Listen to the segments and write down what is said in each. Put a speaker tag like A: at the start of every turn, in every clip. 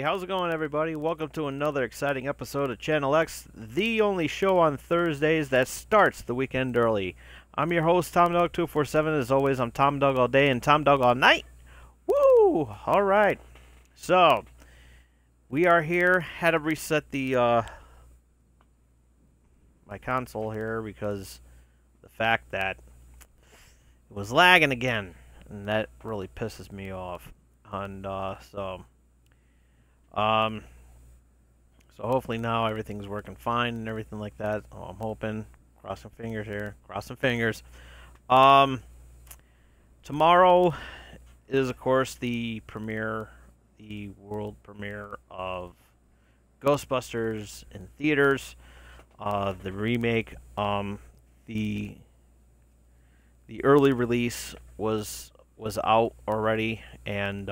A: How's it going, everybody? Welcome to another exciting episode of Channel X, the only show on Thursdays that starts the weekend early. I'm your host, Tom Dog 247. As always, I'm Tom Dog all day and Tom Dog all night. Woo! All right. So, we are here. Had to reset the my console here because the fact that it was lagging again, and that really pisses me off. And so hopefully now everything's working fine and everything like that. Oh, I'm hoping. Crossing fingers here. Crossing fingers. Tomorrow is, of course, the world premiere of Ghostbusters in theaters. The remake. The early release was out already, and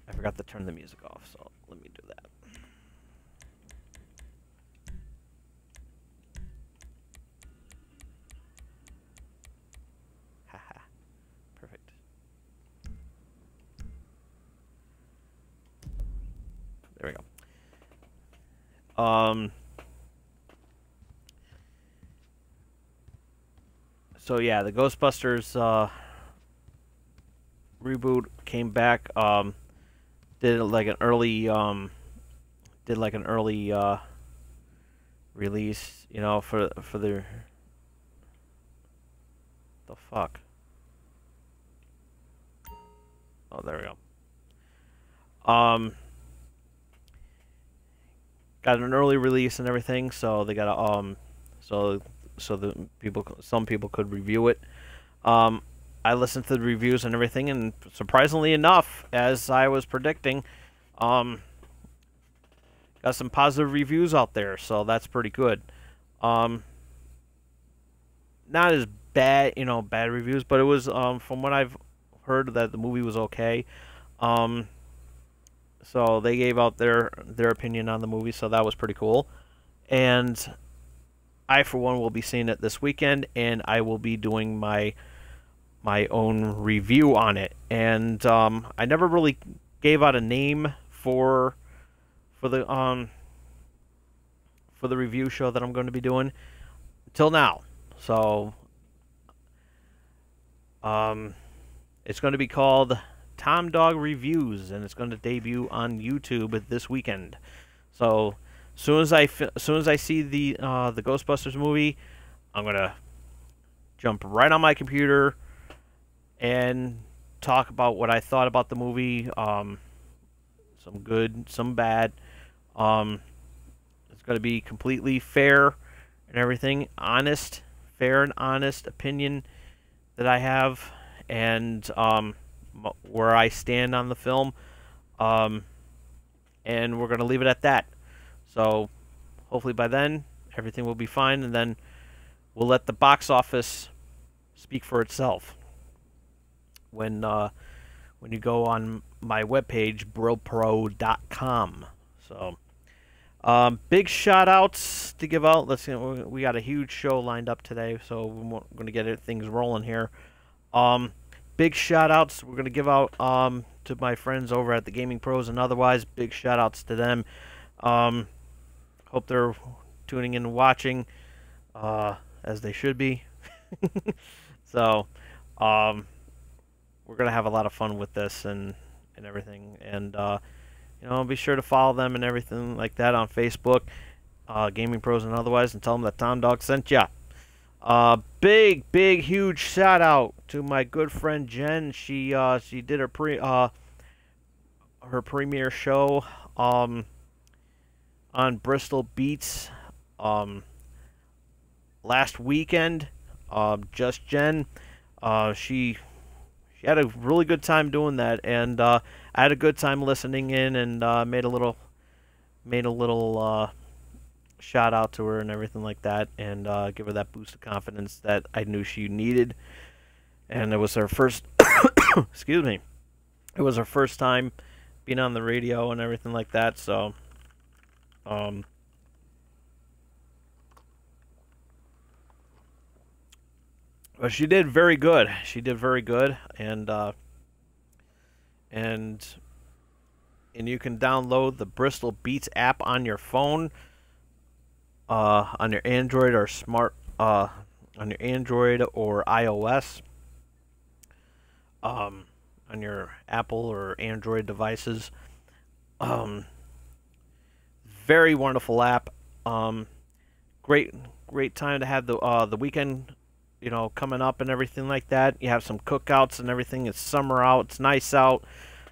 A: I forgot to turn the music off, so let me do that. Haha. Perfect. There we go. So yeah, the Ghostbusters reboot came back. Did like an early release, you know, for the fuck. Oh, there we go. Got an early release and everything, so they got a so some people could review it. I listened to the reviews and everything, and surprisingly enough, as I was predicting, got some positive reviews out there, so that's pretty good. Not as bad, you know, bad reviews, but it was, from what I've heard, that the movie was okay. So they gave out their opinion on the movie, so that was pretty cool. And I, for one, will be seeing it this weekend, and I will be doing my own review on it. And I never really gave out a name for the review show that I'm going to be doing until now. So it's going to be called Tom Dog Reviews, and it's going to debut on YouTube this weekend. So as soon as I see the Ghostbusters movie, I'm going to jump right on my computer and talk about what I thought about the movie, some good, some bad. It's going to be completely fair and everything, fair and honest opinion that I have, and where I stand on the film, and we're going to leave it at that. So hopefully by then everything will be fine, and then we'll let the box office speak for itself. When you go on my webpage, bropro.com. So, big shout outs to give out. We got a huge show lined up today, so we're going to get things rolling here. Big shout outs we're going to give out to my friends over at the Gaming Pros and otherwise. Big shout outs to them. Hope they're tuning in and watching, as they should be. So, we're gonna have a lot of fun with this and everything, and be sure to follow them and everything like that on Facebook, Gaming Pros and otherwise, and tell them that Tom Dog sent ya. Big, huge shout out to my good friend Jen. She did her premiere show on Bristol Beats last weekend. Just Jen. She had a really good time doing that, and I had a good time listening in, and made a little shout out to her and everything like that, and give her that boost of confidence that I knew she needed. And it was her first excuse me, it was her first time being on the radio and everything like that. So but she did very good. She did very good, and you can download the Bristol Beats app on your phone, on your Android or on your Android or iOS, on your Apple or Android devices. Very wonderful app. Great time to have the weekend, coming up and everything like that. You have some cookouts and everything. It's summer out. It's nice out.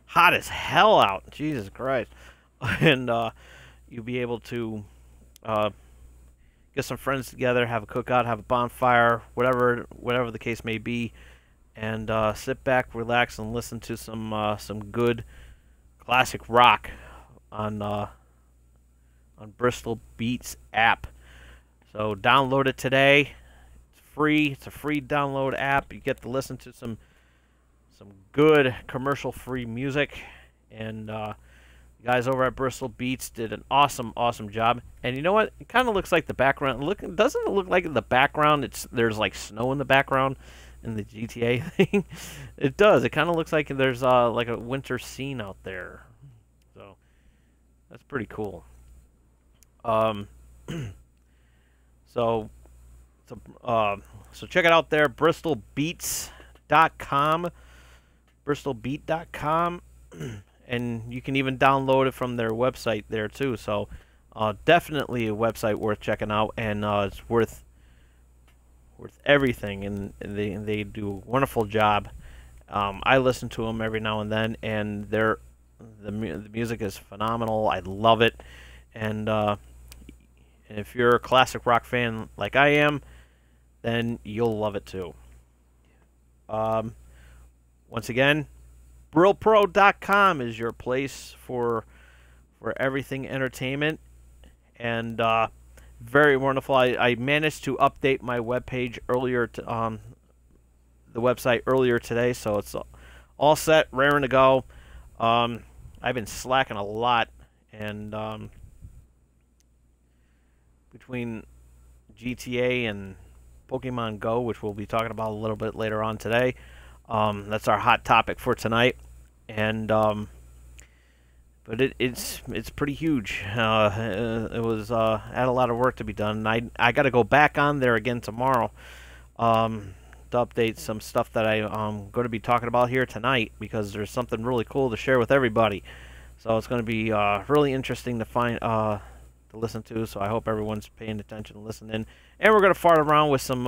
A: Hot as hell out. Jesus Christ. And you'll be able to get some friends together, have a cookout, have a bonfire, whatever the case may be, and sit back, relax, and listen to some good classic rock on Bristol Beats app. So download it today. Free. It's a free download app. You get to listen to some good commercial-free music, and the guys over at Bristol Beats did an awesome job. And you know what? It kind of looks like the background. Doesn't it look like in the background there's like snow in the background in the GTA thing? It does. It kind of looks like there's like a winter scene out there. So that's pretty cool. So check it out there, bristolbeats.com, bristolbeat.com, and you can even download it from their website there too. So definitely a website worth checking out, and it's worth everything, and they do a wonderful job. I listen to them every now and then, and the music is phenomenal. I love it, and if you're a classic rock fan like I am, then you'll love it too. Once again, BrillPro.com is your place for everything entertainment, and very wonderful. I managed to update my webpage earlier the website earlier today, so it's all set, raring to go. I've been slacking a lot, and between GTA and Pokemon Go, which we'll be talking about a little bit later on today, that's our hot topic for tonight. And but it's pretty huge. It was had a lot of work to be done. And I got to go back on there again tomorrow to update some stuff that I'm going to be talking about here tonight, because there's something really cool to share with everybody. So it's going to be really interesting to find to listen to. So I hope everyone's paying attention and listening. And we're going to fart around with some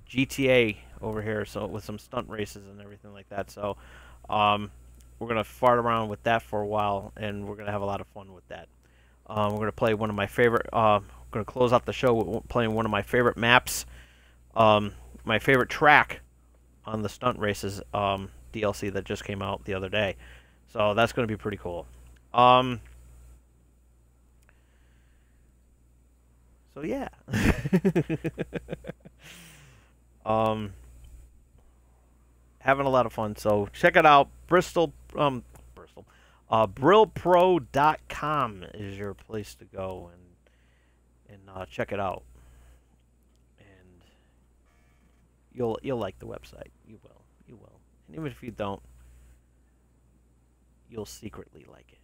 A: GTA over here, so with some stunt races and everything like that. So we're going to fart around with that for a while, and we're going to have a lot of fun with that. We're going to play one of my favorite, going to close out the show with playing one of my favorite maps, my favorite track on the stunt races DLC that just came out the other day. So that's going to be pretty cool. So yeah. Having a lot of fun. So check it out. BrillPro.com is your place to go and check it out. And you'll like the website. You will. And even if you don't, you'll secretly like it.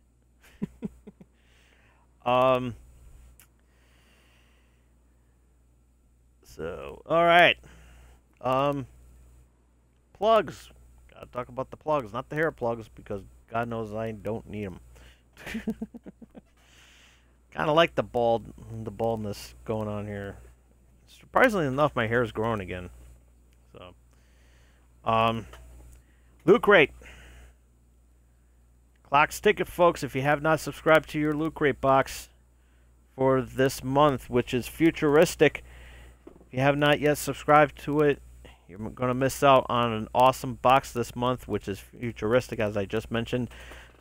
A: Um. So, all right. Um. Plugs. Gotta talk about the plugs, not the hair plugs, because God knows I don't need them. Kind of like the baldness going on here. Surprisingly enough, my hair is growing again. So, Loot Crate. Clock's Ticket, folks. If you have not subscribed to your Loot Crate box for this month, which is futuristic, if you have not yet subscribed to it, you're going to miss out on an awesome box this month, which is futuristic, as I just mentioned.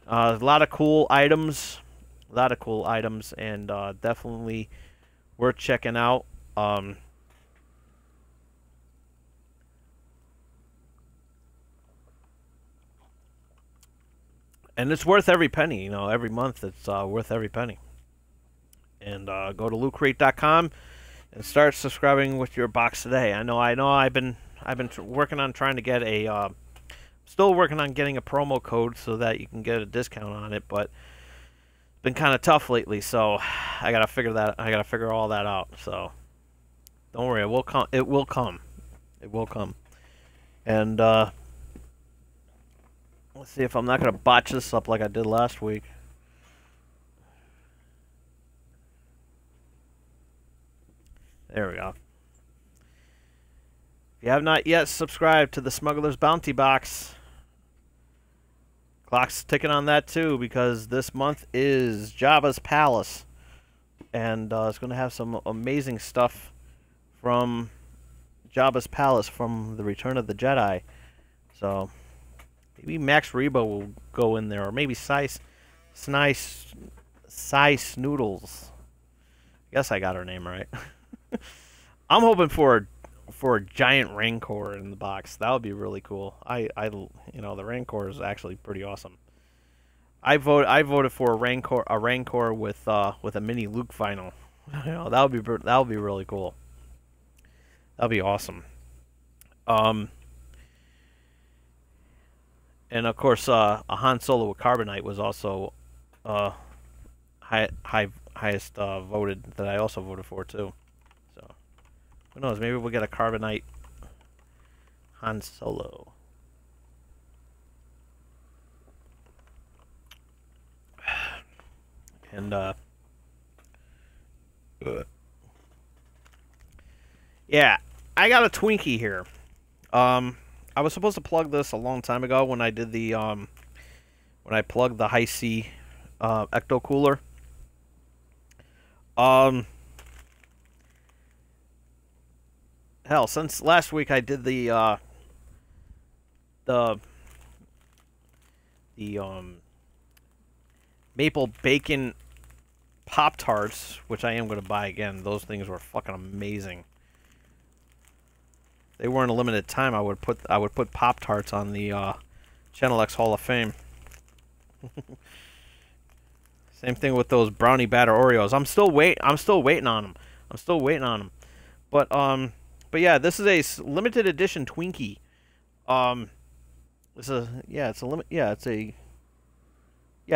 A: A lot of cool items. And definitely worth checking out. And it's worth every penny. You know, every month it's worth every penny. And go to lootcrate.com and start subscribing with your box today. I know. I've been working on trying to get a. Still working on getting a promo code so that you can get a discount on it, but it's been kind of tough lately. So I gotta figure all that out. So don't worry, it will come. It will come. It will come. And let's see if I'm not gonna botch this up like I did last week. There we go. If you have not yet subscribed to the Smuggler's Bounty Box, clock's ticking on that too, because this month is Jabba's Palace. And it's going to have some amazing stuff from Jabba's Palace from The Return of the Jedi. So maybe Max Rebo will go in there, or maybe Sy Snoodles. I guess I got her name right. I'm hoping for a giant Rancor in the box. That would be really cool. You know, the Rancor is actually pretty awesome. I voted for a Rancor with a mini Luke final. You know, that would be really cool. That'd be awesome. And of course, a Han Solo with Carbonite was also highest voted, that I also voted for too. So who knows? Maybe we'll get a Carbonite Han Solo. And yeah, I got a Twinkie here. I was supposed to plug this a long time ago when I did the when I plugged the Hi-C Ecto Cooler. Hell, since last week I did the maple bacon Pop-Tarts, which I am going to buy again. Those things were fucking amazing. If they weren't a limited time, I would put Pop-Tarts on the Channel X Hall of Fame. Same thing with those brownie batter Oreos. I'm still waiting on them. But yeah, this is a limited edition Twinkie. It's a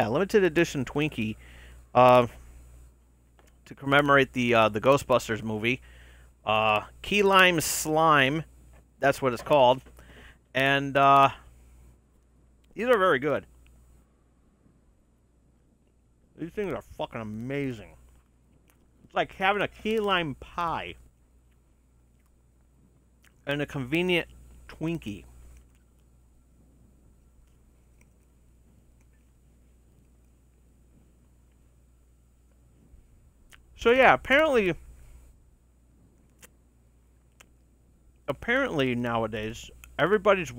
A: limited edition Twinkie. To commemorate the Ghostbusters movie. Key Lime Slime, that's what it's called. And these are very good. These things are fucking amazing. It's like having a key lime pie and a convenient Twinkie. So yeah, apparently nowadays everybody's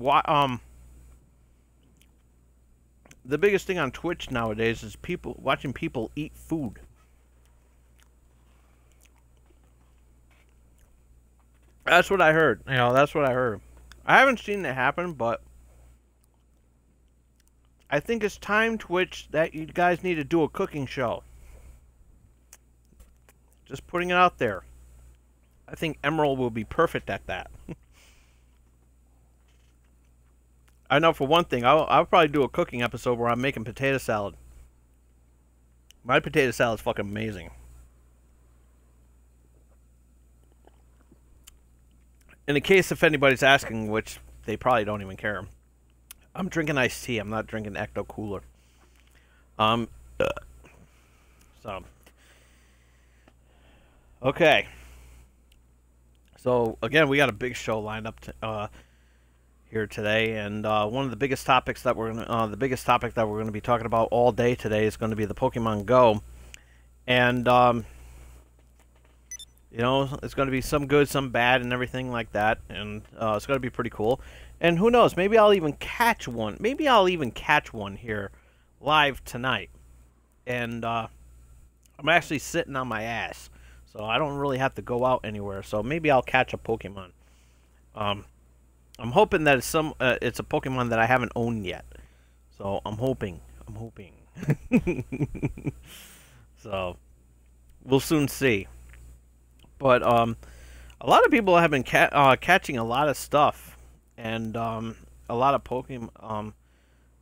A: the biggest thing on Twitch nowadays is watching people eat food. That's what I heard. You know, that's what I heard. I haven't seen it happen, but I think it's time, Twitch, that you guys need to do a cooking show. Just putting it out there. I think Emerald will be perfect at that. I know for one thing, I'll probably do a cooking episode where I'm making potato salad. My potato salad is fucking amazing. In case if anybody's asking, which they probably don't even care, I'm drinking iced tea. I'm not drinking Ecto Cooler. Um, so okay. So again, we got a big show lined up here today, and one of the biggest topics that the biggest topic that we're gonna be talking about all day today is going to be the Pokemon Go, and you know, it's going to be some good, some bad, and everything like that, and it's going to be pretty cool. And who knows? Maybe I'll even catch one. Maybe I'll even catch one here live tonight. And I'm actually sitting on my ass, so I don't really have to go out anywhere. So maybe I'll catch a Pokemon. I'm hoping that it's a Pokemon that I haven't owned yet. So I'm hoping. So we'll soon see. But a lot of people have been catching a lot of stuff, and a lot of Pokemon.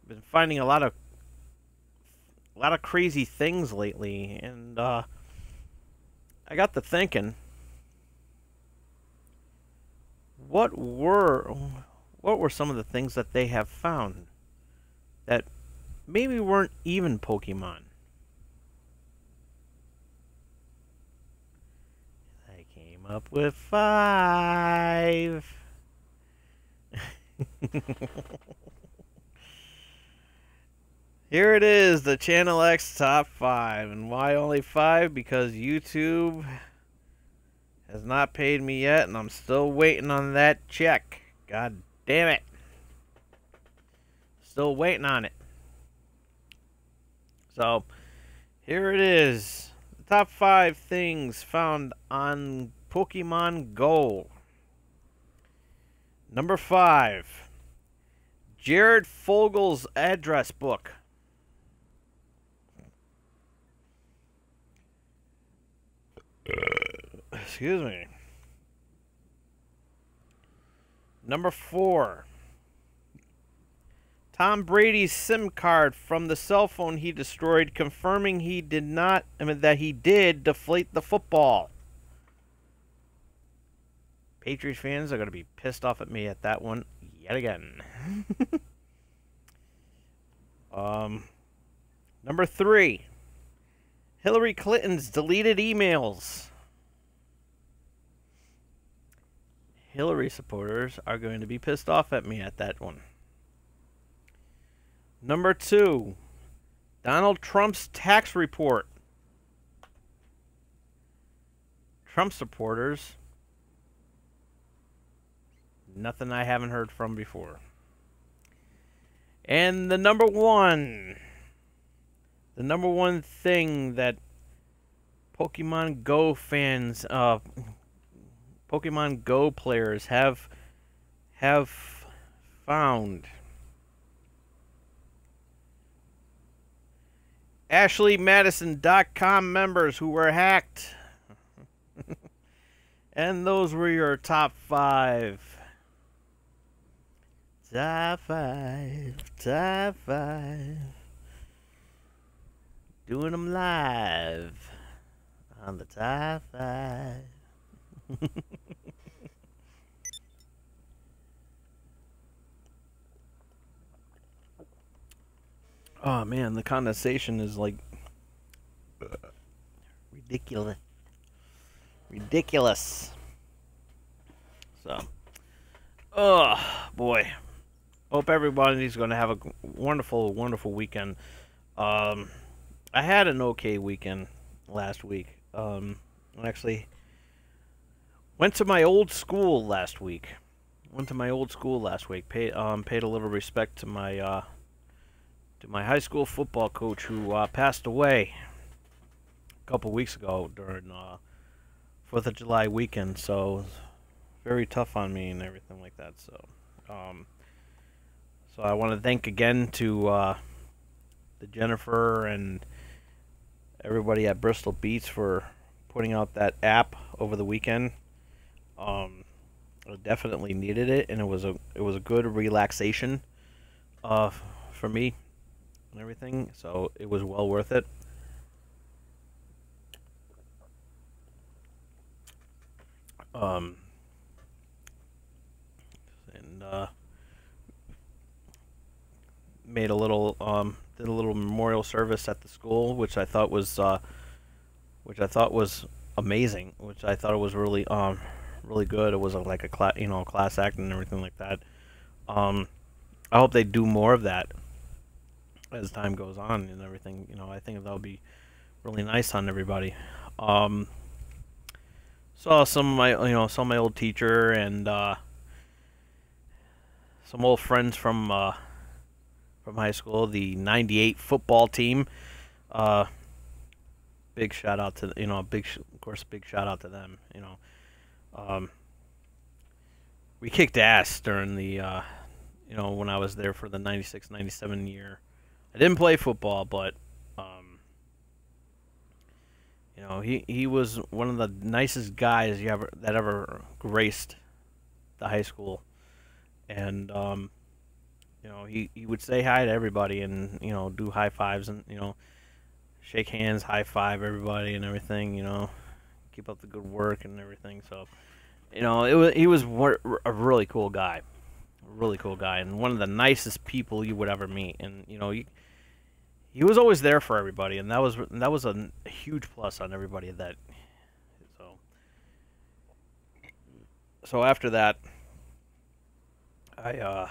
A: Been finding a lot of crazy things lately, and I got to thinking, what were some of the things that they have found that maybe weren't even Pokemon? Up with 5. Here it is, the Channel X Top 5. And why only 5? Because YouTube has not paid me yet, and I'm still waiting on that check. God damn it. Still waiting on it. So, here it is. The top 5 things found on Pokemon Go. Number 5, Jared Fogel's address book. Excuse me. Number 4, Tom Brady's SIM card from the cell phone he destroyed, confirming that he did deflate the football. Patriots fans are going to be pissed off at me at that one yet again. Number 3, Hillary Clinton's deleted emails. Hillary supporters are going to be pissed off at me at that one. Number 2, Donald Trump's tax report. Trump supporters, nothing I haven't heard from before. And the number one thing that Pokemon Go fans, Pokemon Go players have found. AshleyMadison.com members who were hacked. And those were your top 5. Top 5. Doing them live on the top 5. Oh man, the condensation is like ridiculous. So, oh boy, hope everybody's going to have a wonderful weekend. I had an okay weekend last week. Actually went to my old school last week. Paid a little respect to my high school football coach who passed away a couple weeks ago during 4th of July weekend. So it was very tough on me and everything like that. So I want to thank again to the Jennifer and everybody at Bristol Beats for putting out that app over the weekend. I definitely needed it, and it was a good relaxation for me and everything, so it was well worth it. Um, and made a little did a little memorial service at the school, which I thought was amazing, which I thought it was really good. It was like a class act and everything like that. Um, I hope they do more of that as time goes on and everything. I think that'll be really nice on everybody. Um, saw some of my old teacher and some old friends from high school, the '98 football team. Uh, big shout out to of course, big shout out to them. Um, we kicked ass during the when I was there for the '96-'97 year. I didn't play football, but he was one of the nicest guys that ever graced the high school, and he would say hi to everybody and do high fives and shake hands, high five everybody and everything. Keep up the good work and everything. So he was a really cool guy, and one of the nicest people you would ever meet. And he was always there for everybody, and that was a huge plus on everybody that. So after that, I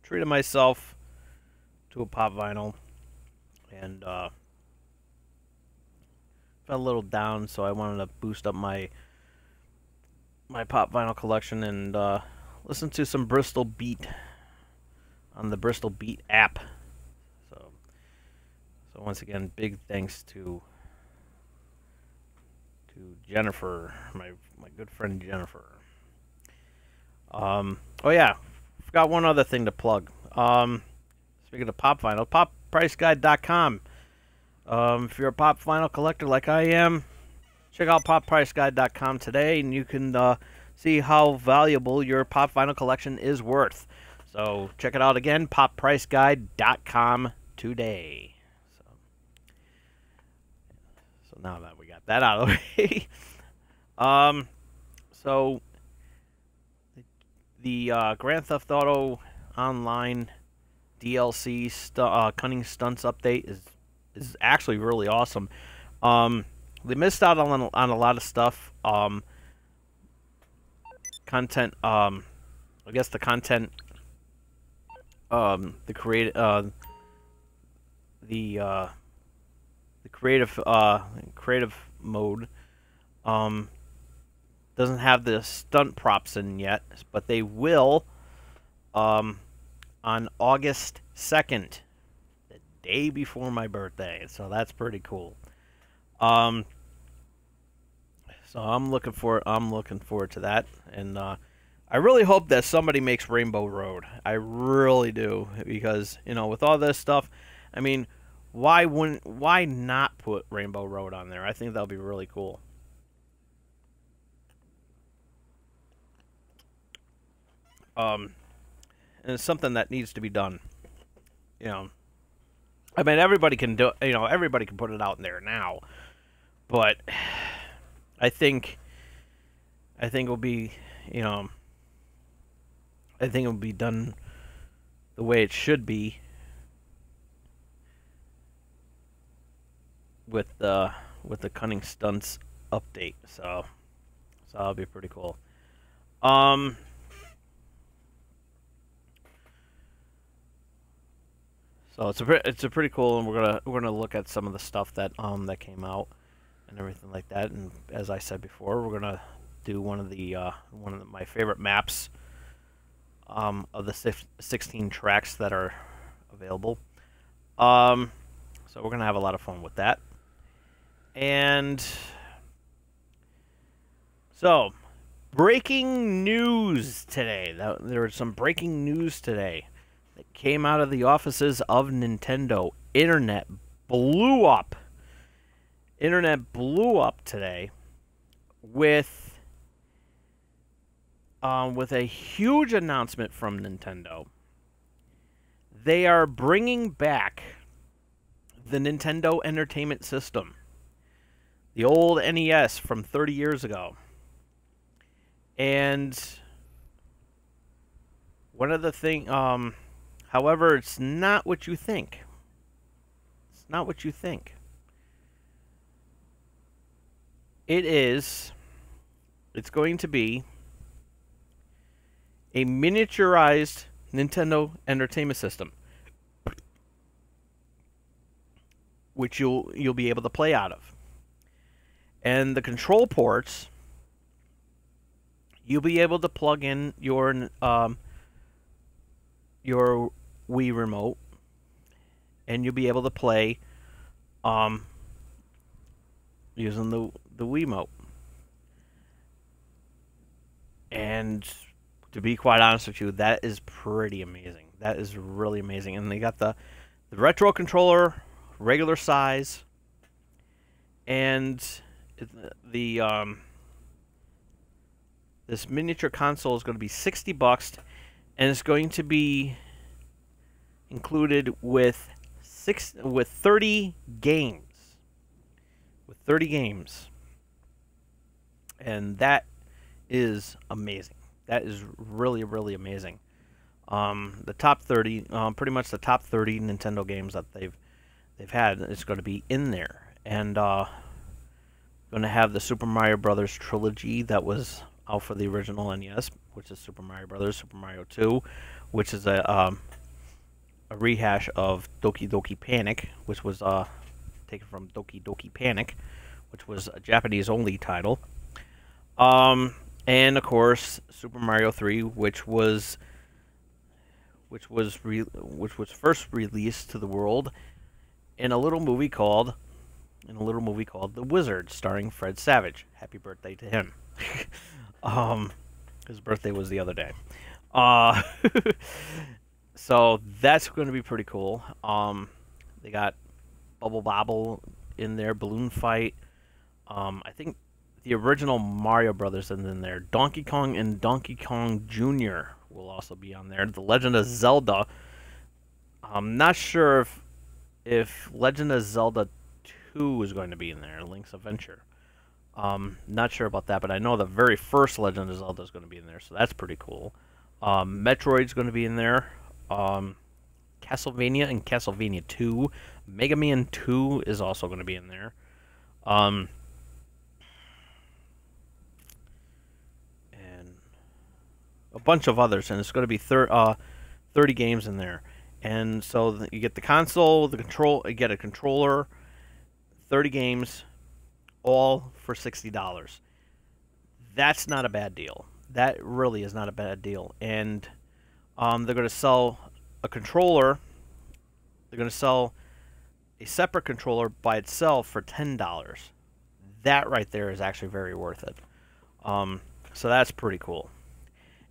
A: treated myself to a pop vinyl, and felt a little down, so I wanted to boost up my pop vinyl collection and listen to some Bristol Beat on the Bristol Beat app. So once again, big thanks to Jennifer, my good friend Jennifer. Oh yeah, forgot one other thing to plug. Speaking of pop vinyl, poppriceguide.com. If you're a pop vinyl collector like I am, check out poppriceguide.com today, and you can see how valuable your pop vinyl collection is worth. So check it out again, poppriceguide.com today. So now that we got that out of the way, so the Grand Theft Auto Online DLC Cunning Stunts update is actually really awesome. They missed out on a lot of stuff. Content. I guess the content. The creative mode. Doesn't have the stunt props in yet, but they will. On August 2nd, the day before my birthday. So that's pretty cool. So I'm looking forward to that, and I really hope that somebody makes Rainbow Road. I really do, because with all this stuff, I mean, why not put Rainbow Road on there? I think that'll be really cool. And it's something that needs to be done. I mean, everybody can do. Everybody can put it out in there now, but I think it'll be. I think it'll be done the way it should be with the Cunning Stunts update. So that'll be pretty cool. So it's a pretty cool, and we're gonna look at some of the stuff that that came out and everything like that. And as I said before, we're gonna do one of my favorite maps of the 16 tracks that are available. So we're gonna have a lot of fun with that. And so, breaking news today. There was some breaking news today that came out of the offices of Nintendo. Internet blew up. Internet blew up today with a huge announcement from Nintendo. They are bringing back the Nintendo Entertainment System, the old NES from 30 years ago. And one of the thing, however, it's not what you think. It's not what you think. It's going to be a miniaturized Nintendo Entertainment System, which you'll be able to play out of. And the control ports, you'll be able to plug in your Wii remote, and you'll be able to play using the Wiimote. And to be quite honest with you, that is pretty amazing. That is really amazing. And they got the retro controller, regular size, and this miniature console is going to be $60, and it's going to be included with 30 games. With 30 games. And that is amazing. That is really, really amazing. The top 30, pretty much the top 30 Nintendo games that they've had is going to be in there. And going to have the Super Mario Brothers trilogy that was out for the original NES, which is Super Mario Brothers, Super Mario 2, which is a rehash of Doki Doki Panic, which was taken from Doki Doki Panic, which was a Japanese-only title. And of course, Super Mario 3, which was first released to the world in a little movie called The Wizard, starring Fred Savage. Happy birthday to him. His birthday was the other day. So that's going to be pretty cool. They got Bubble Bobble in there, Balloon Fight. I think the original Mario Brothers is in there. Donkey Kong and Donkey Kong Jr. will also be on there. The Legend of Zelda. I'm not sure if Legend of Zelda 2 is going to be in there, Link's Adventure. Not sure about that, but I know the very first Legend of Zelda is going to be in there, so that's pretty cool. Metroid's going to be in there. Castlevania and Castlevania 2. Mega Man 2 is also going to be in there. And a bunch of others, and it's going to be 30 games in there. And so you get the console, you get a controller, 30 games, all for $60. That's not a bad deal. That really is not a bad deal. And they're going to sell a controller. They're going to sell a separate controller by itself for $10. That right there is actually very worth it. So that's pretty cool.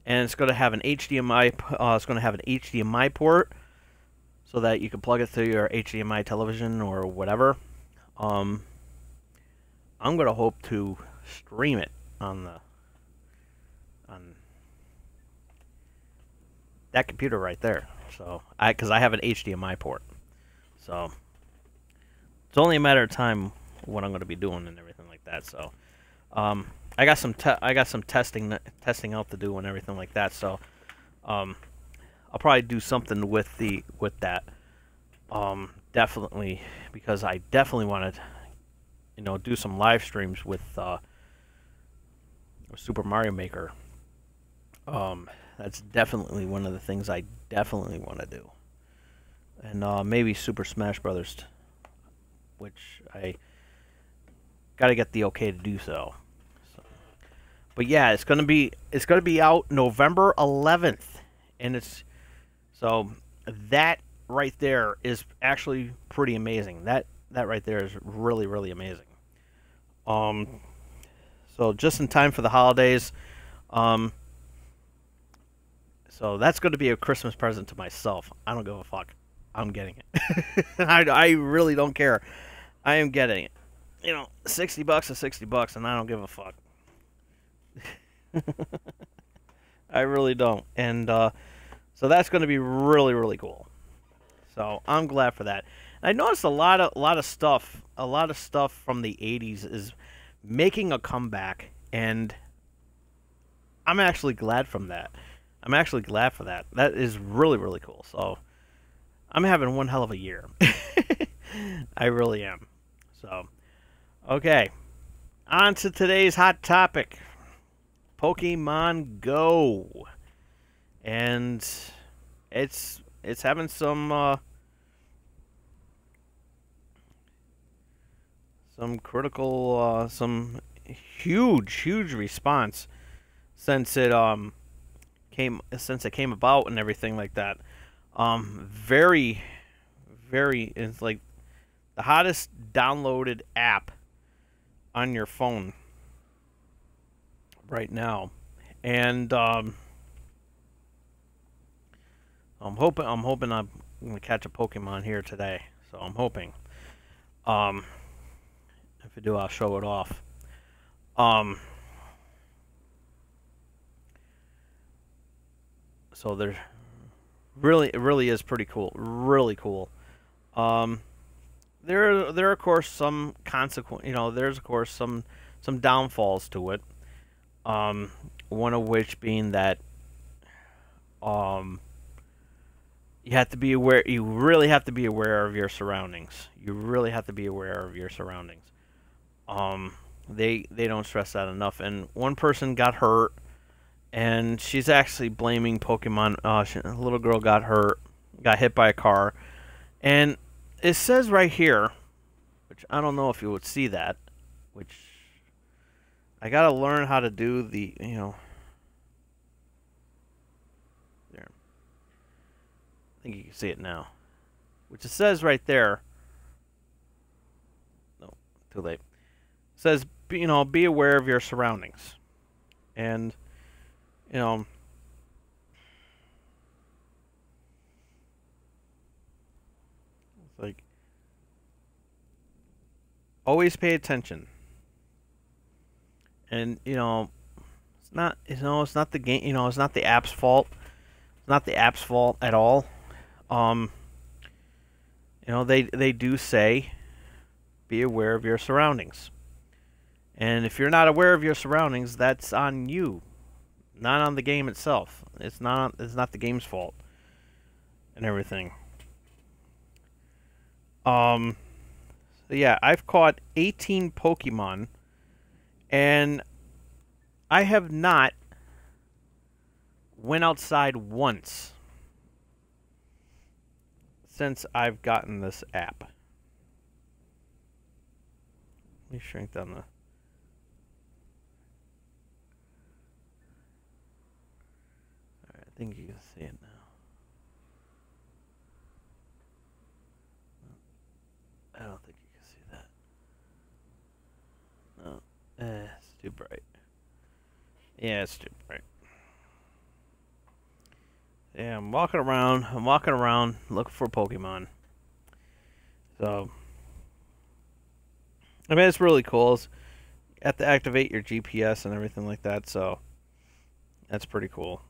A: And it's going to have an HDMI. It's going to have an HDMI port, so that you can plug it to your HDMI television or whatever. I'm going to hope to stream it on that computer right there. So because I have an HDMI port, so it's only a matter of time what I'm going to be doing and everything like that. So I got some testing out to do and everything like that. So I'll probably do something with that. Definitely, because I definitely want to, do some live streams with Super Mario Maker. That's definitely one of the things I definitely want to do. And maybe Super Smash Brothers, which I got to get the okay to do so. But yeah, it's gonna be out November 11th, and so that right there is actually pretty amazing. That right there is really, really amazing. So just in time for the holidays. So that's going to be a Christmas present to myself. I don't give a fuck. I'm getting it. I really don't care. I am getting it. $60 is $60, and I don't give a fuck. I really don't. And so that's going to be really, really cool. So I'm glad for that. And I noticed a lot of stuff from the 80s is making a comeback, and I'm actually glad from that. I'm actually glad for that. That is really, really cool. So I'm having one hell of a year. I really am. So, okay. On to today's hot topic. Pokemon Go. And it's having some critical some huge response since it came about and everything like that. Very it's like the hottest downloaded app on your phone right now. And I'm gonna catch a Pokemon here today. So I'm hoping. If I do, I'll show it off. So there's it really is pretty cool. Really cool. There are of course some consequence. There's of course some downfalls to it. One of which being that you have to be aware. You really have to be aware of your surroundings. You really have to be aware of your surroundings. They don't stress that enough. And one person got hurt, and she's actually blaming Pokemon. A little girl got hurt, got hit by a car, and it says right here, which I don't know if you would see that, which I gotta learn how to do the there. I think you can see it now, which it says right there. No, too late. It says be aware of your surroundings, and it's like always pay attention. And it's not the game. It's not the app's fault. It's not the app's fault at all. They do say be aware of your surroundings. And if you're not aware of your surroundings, that's on you, not on the game itself. It's not the game's fault and everything. So yeah, I've caught 18 Pokemon, and I have not went outside once since I've gotten this app. Let me shrink down the... Alright, I think you can see it now. I don't think you can see that. No. It's too bright. Yeah, it's too bright. Yeah, I'm walking around looking for Pokemon. So, I mean, it's really cool. You have to activate your GPS and everything like that, so that's pretty cool.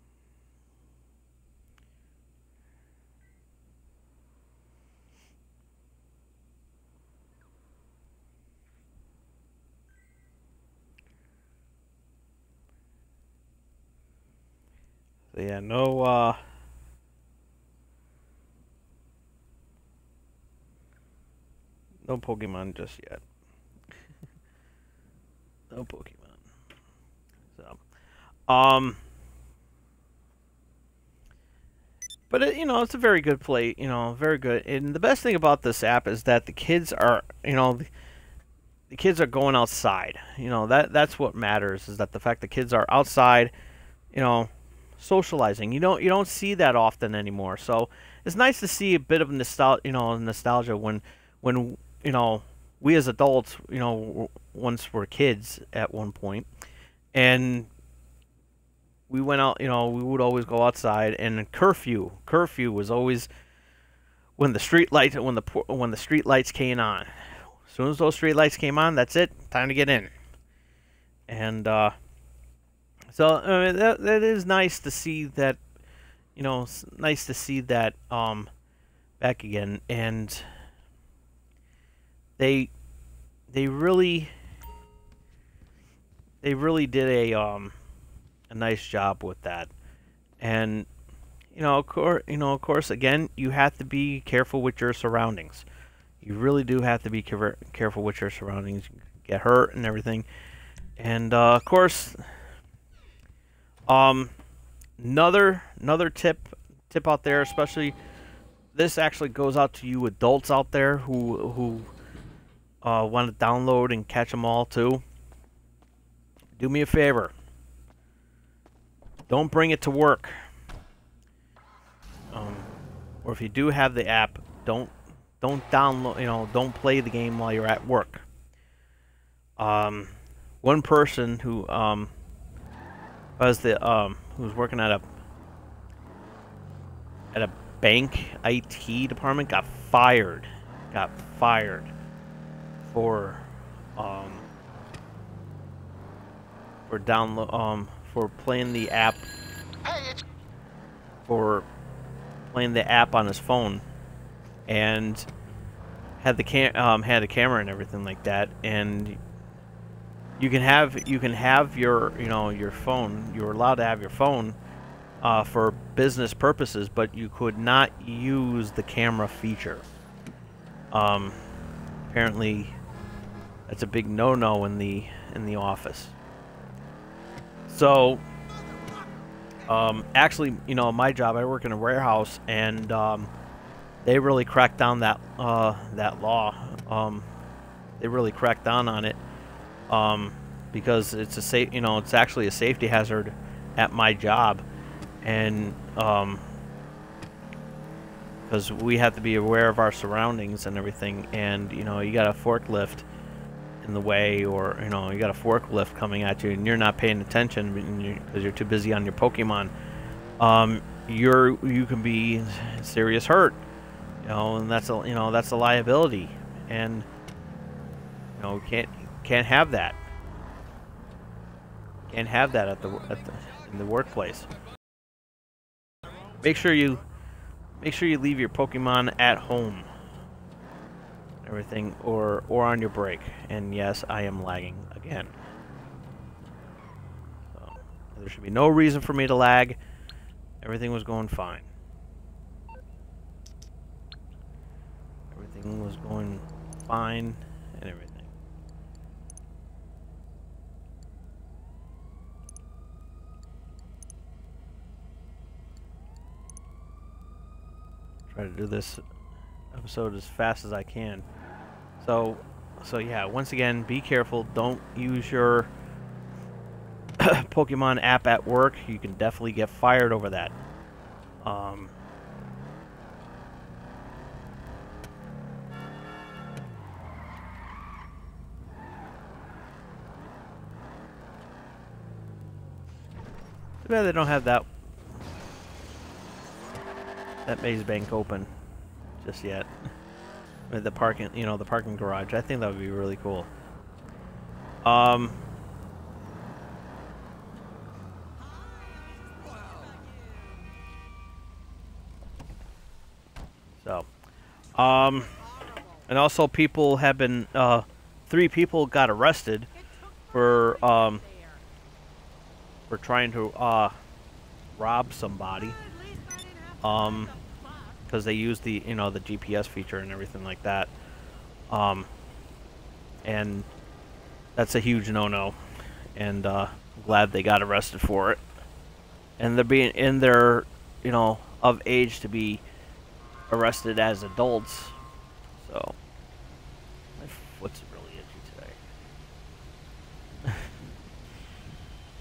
A: So yeah, no Pokemon just yet. No Pokemon. So, but it's a very good play. Very good. And the best thing about this app is that the kids are, the kids are going outside. That's what matters, is that the fact the kids are outside, socializing. You don't see that often anymore. So it's nice to see a bit of nostalgia when we as adults, once were kids at one point, and we went out, we would always go outside, and curfew was always when the street lights came on. As soon as those street lights came on, that's it, time to get in. And so that is nice to see that, nice to see that back again. And they really did a a nice job with that. And of course, again, you have to be careful with your surroundings. You really do have to be careful with your surroundings. You can get hurt and everything. And of course, another tip out there, especially this actually goes out to you adults out there who want to download and catch them all too. Do me a favor. Don't bring it to work. Or if you do have the app, don't download. Don't play the game while you're at work. One person who who's working at a bank IT department got fired. For for playing the app on his phone, and had the camera and everything like that. And you can have your phone. You're allowed to have your phone for business purposes, but you could not use the camera feature. Apparently, that's a big no-no in the office. So, actually, my job, I work in a warehouse, and they really cracked down that law. They really cracked down on it because it's it's actually a safety hazard at my job, and because we have to be aware of our surroundings and everything. And you got a forklift in the way, or you got a forklift coming at you, and you're not paying attention because you're too busy on your Pokemon. You can be serious hurt, and that's a liability, and can't have that. Can't have that in the workplace. Make sure you leave your Pokemon at home. Everything, or on your break. And yes, I am lagging again. So, there should be no reason for me to lag. Everything was going fine. Everything was going fine and everything. Try to do this episode as fast as I can. So yeah, once again, be careful. Don't use your Pokemon app at work. You can definitely get fired over that. Too bad they don't have that maze bank open just yet. The parking, the parking garage. I think that would be really cool. And also people have been, 3 people got arrested for trying to, rob somebody. Because they use the the GPS feature and everything like that, and that's a huge no-no. And glad they got arrested for it. And they're of age to be arrested as adults. So my foot's really itchy today.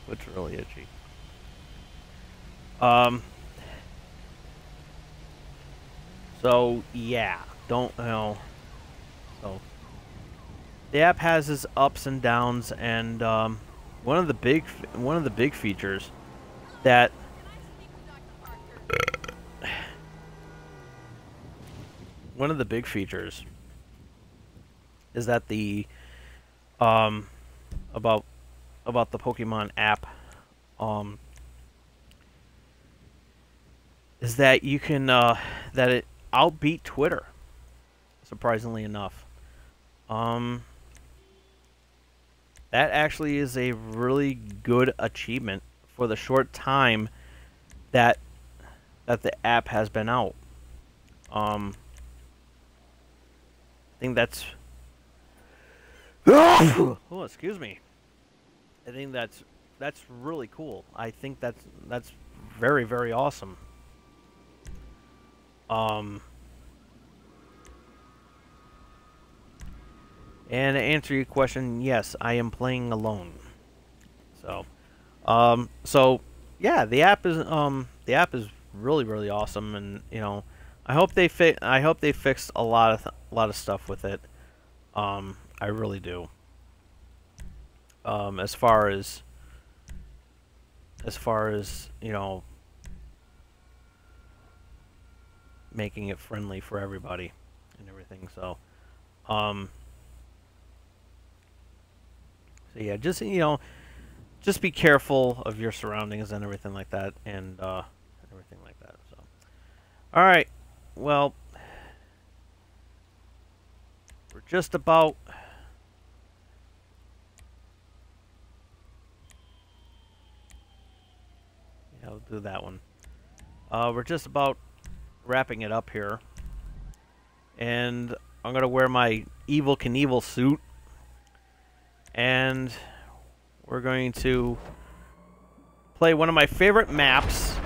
A: Foot's really itchy. So yeah, so the app has its ups and downs, and one of the big features that is that the about the Pokemon app is that you can that it outbeat Twitter, surprisingly enough. That actually is a really good achievement for the short time that the app has been out. I think that's oh, excuse me. I think that's really cool. I think that's very, very awesome. And to answer your question, yes, I am playing alone. So, yeah, the app is really, really awesome, and you know, I hope they fixed a lot of stuff with it. I really do. As far as you know, making it friendly for everybody and everything. So, so yeah, just you know, just be careful of your surroundings and everything like that, and everything like that. So, all right, well, we're just about. Yeah, I'll do that one. We're just about wrapping it up here, and I'm gonna wear my Evel Knievel suit, and we're going to play one of my favorite maps.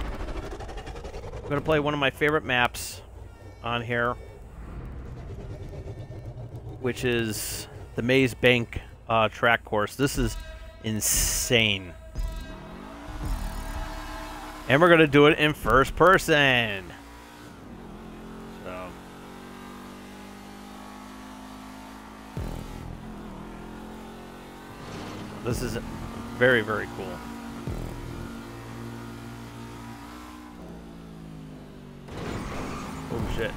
A: I'm gonna play one of my favorite maps on here, which is the Maze Bank track course. This is insane. And we're gonna do it in first person. So this is very, very cool. Oh shit.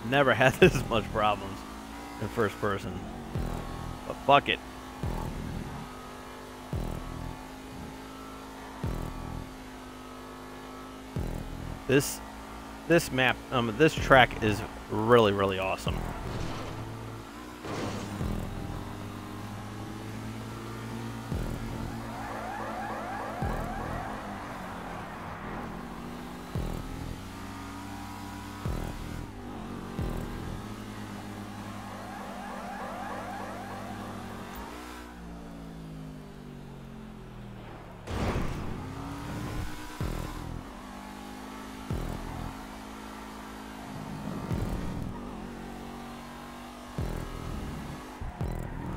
A: Never had this much problems in first person, but fuck it. This map, this track is really, really awesome.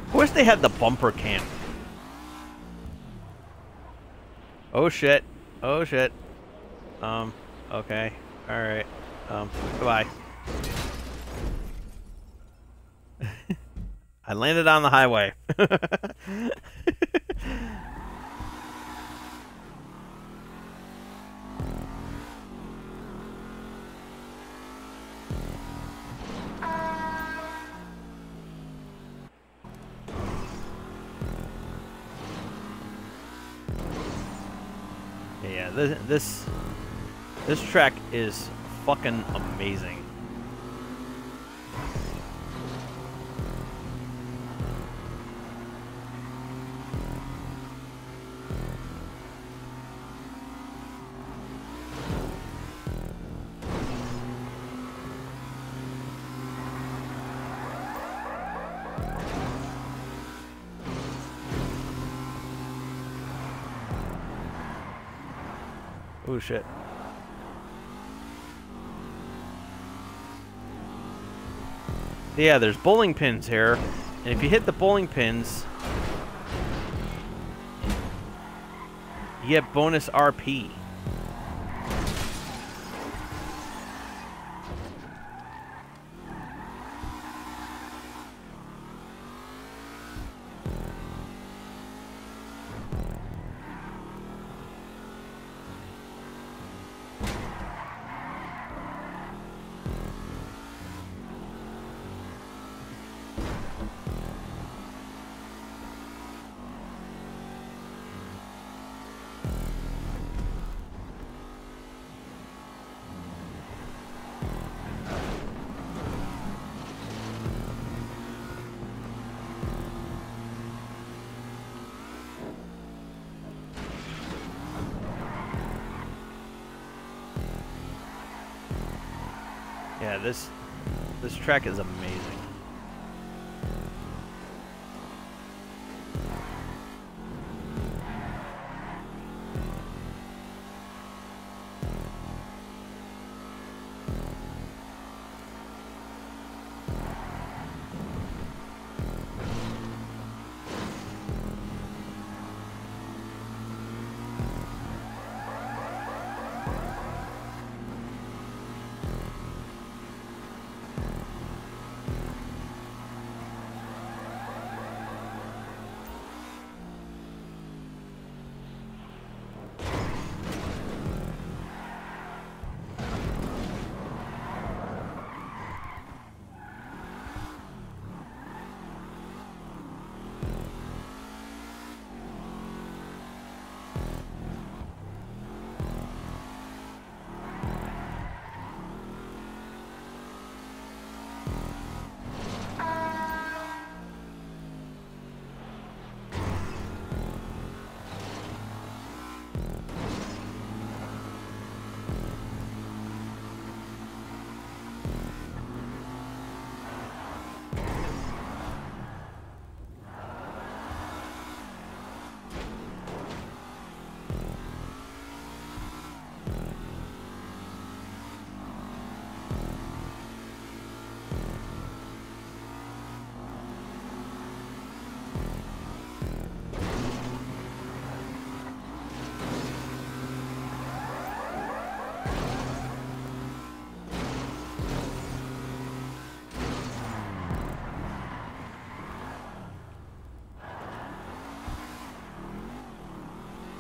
A: I wish they had the bumper cam. Oh shit. Oh shit. Okay. Alright. Goodbye. I landed on the highway. Yeah, this track is fucking amazing. Oh shit. Yeah, there's bowling pins here, and if you hit the bowling pins, you get bonus RP. Yeah, this track is amazing.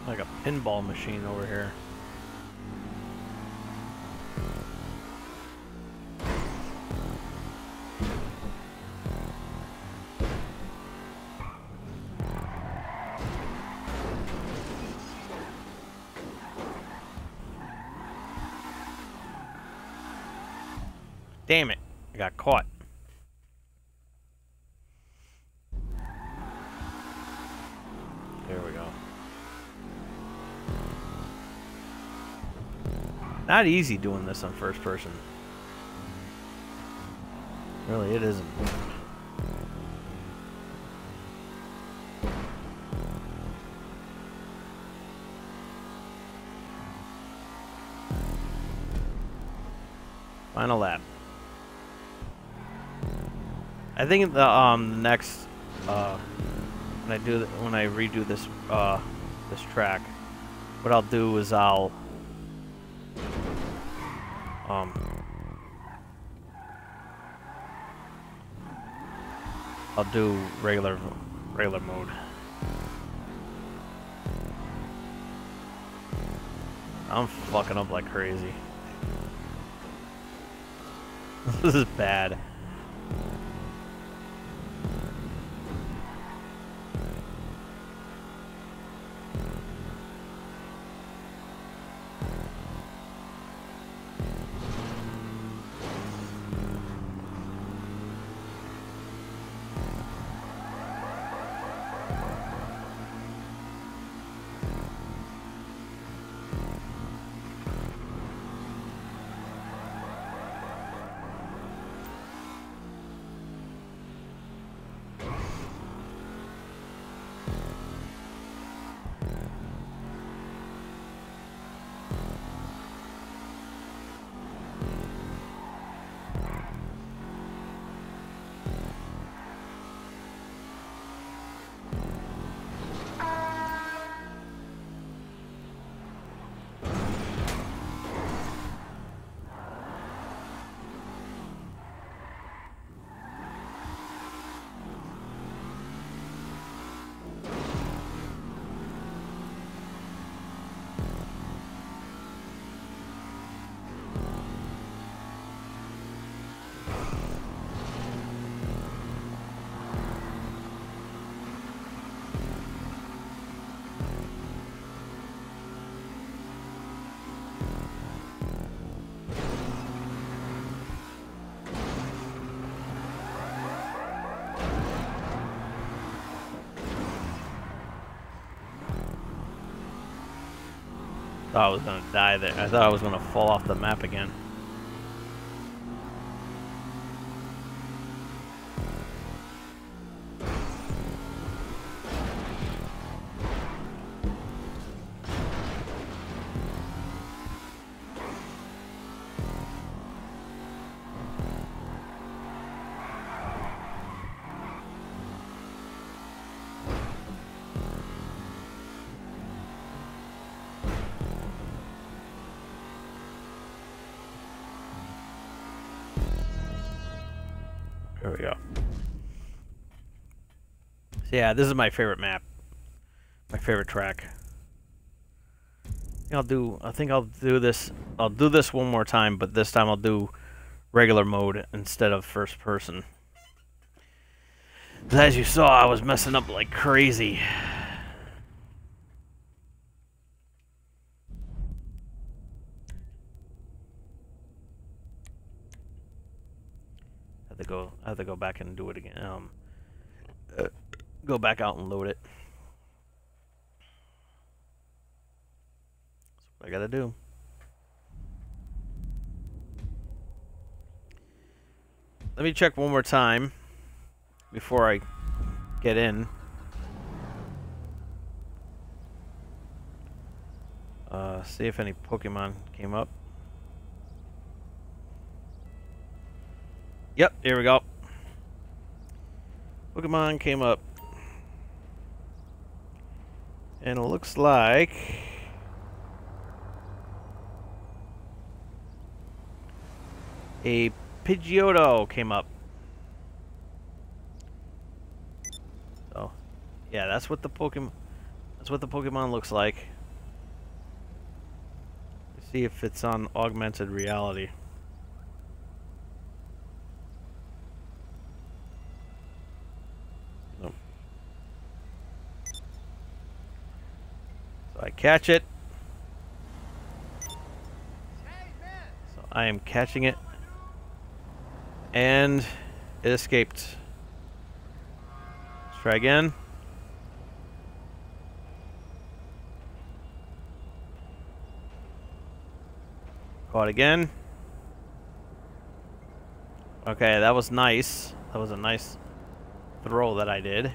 A: Like a pinball machine over here. Damn it, I got caught. There we go. Not easy doing this on first person. Really, it isn't. Final lap. I think the next when I redo this this track, what I'll do is I'll do regular mode. I'm fucking up like crazy. This is bad. I thought I was gonna die there. I thought I was gonna fall off the map again. we go. So yeah, this is my favorite map. My favorite track. I think I'll do this. I'll do this one more time, but this time I'll do regular mode instead of first person. As you saw, I was messing up like crazy. I have to go back and do it again. Go back out and load it. That's what I gotta do. Let me check one more time before I get in. See if any Pokemon came up. Yep, here we go. Pokemon came up. And it looks like a Pidgeotto came up. So, yeah, that's what the Pokemon looks like. Let's see if it's on augmented reality. Nope. So I catch it. So I am catching it. And it escaped. Let's try again. Caught again. Okay, that was nice. That was a nice throw that I did.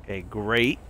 A: Okay, great.